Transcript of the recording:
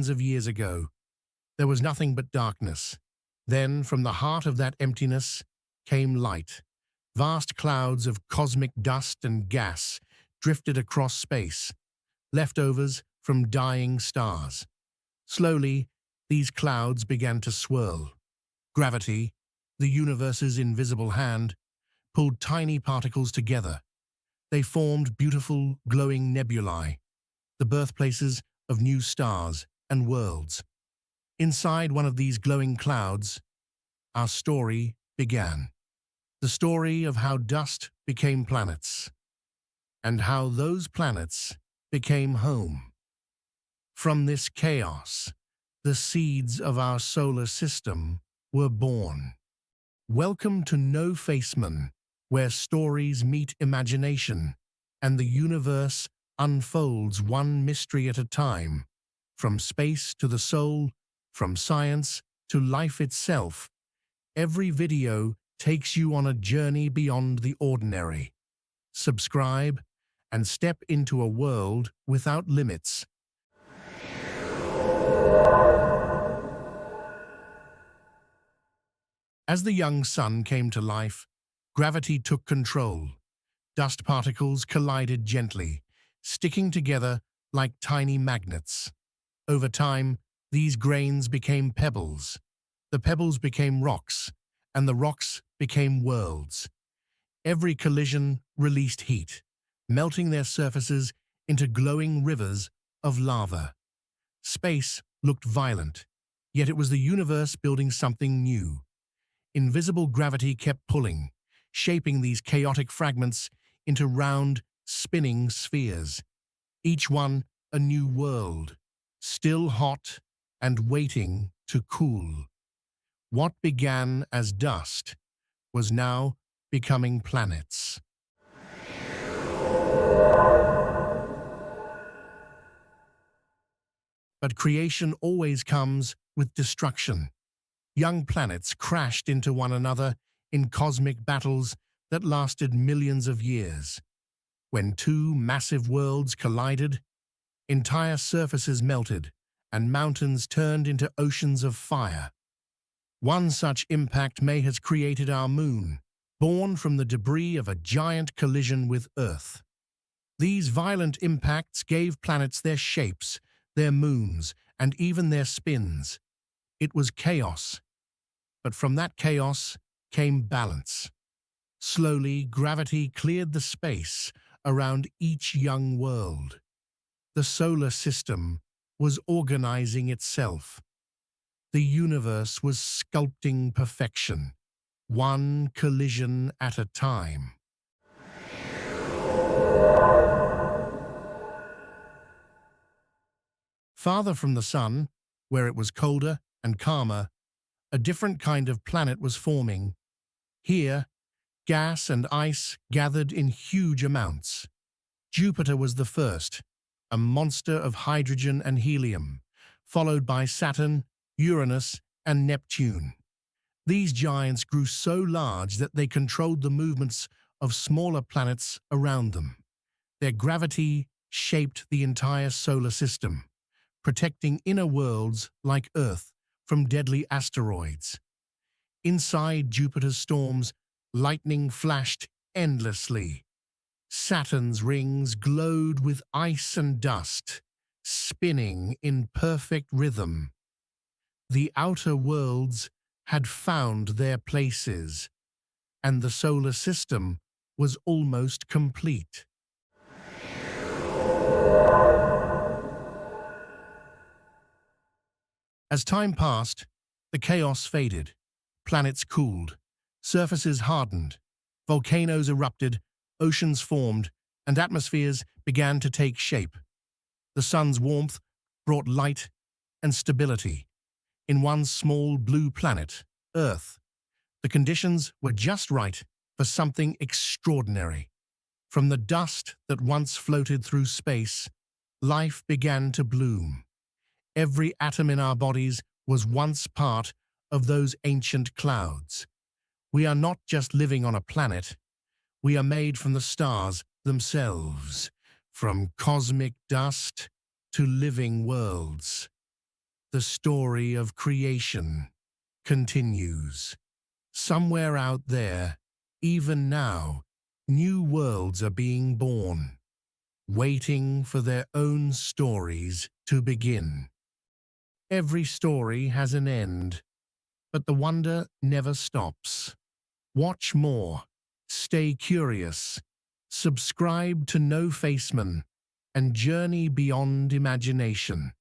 billions of years ago, there was nothing but darkness. Then, from the heart of that emptiness, came light. Vast clouds of cosmic dust and gas drifted across space, leftovers from dying stars. Slowly, these clouds began to swirl. Gravity, the universe's invisible hand, pulled tiny particles together. They formed beautiful, glowing nebulae, the birthplaces of new stars and worlds. Inside one of these glowing clouds, our story began. The story of how dust became planets, and how those planets became home. From this chaos, the seeds of our solar system were born. Welcome to Nofaceman, where stories meet imagination, and the universe unfolds one mystery at a time. From space to the soul, from science to life itself, every video takes you on a journey beyond the ordinary. Subscribe and step into a world without limits. As the young sun came to life, gravity took control. Dust particles collided gently, sticking together like tiny magnets. Over time, these grains became pebbles. The pebbles became rocks, and the rocks became worlds. Every collision released heat, melting their surfaces into glowing rivers of lava. Space looked violent, yet it was the universe building something new. Invisible gravity kept pulling, shaping these chaotic fragments into round, spinning spheres. Each one a new world, still hot and waiting to cool. What began as dust was now becoming planets. But creation always comes with destruction. Young planets crashed into one another in cosmic battles that lasted millions of years. When two massive worlds collided, entire surfaces melted and mountains turned into oceans of fire. One such impact may have created our moon, born from the debris of a giant collision with Earth. These violent impacts gave planets their shapes, their moons, and even their spins. It was chaos, but from that chaos came balance. Slowly, gravity cleared the space around each young world. The solar system was organizing itself. The universe was sculpting perfection, one collision at a time. Farther from the sun, where it was colder and calmer, a different kind of planet was forming. Here, gas and ice gathered in huge amounts. Jupiter was the first, a monster of hydrogen and helium, followed by Saturn, Uranus, and Neptune. These giants grew so large that they controlled the movements of smaller planets around them. Their gravity shaped the entire solar system, protecting inner worlds like Earth from deadly asteroids. Inside Jupiter's storms, lightning flashed endlessly. Saturn's rings glowed with ice and dust, spinning in perfect rhythm. The outer worlds had found their places, and the solar system was almost complete. As time passed, the chaos faded. Planets cooled, surfaces hardened, volcanoes erupted, oceans formed, and atmospheres began to take shape. The sun's warmth brought light and stability. In one small blue planet, Earth, the conditions were just right for something extraordinary. From the dust that once floated through space, life began to bloom. Every atom in our bodies was once part of those ancient clouds. We are not just living on a planet. We are made from the stars themselves, from cosmic dust to living worlds. The story of creation continues. Somewhere out there, even now, new worlds are being born, waiting for their own stories to begin. Every story has an end, but the wonder never stops. Watch more, stay curious, subscribe to Nofaceman, and journey beyond imagination.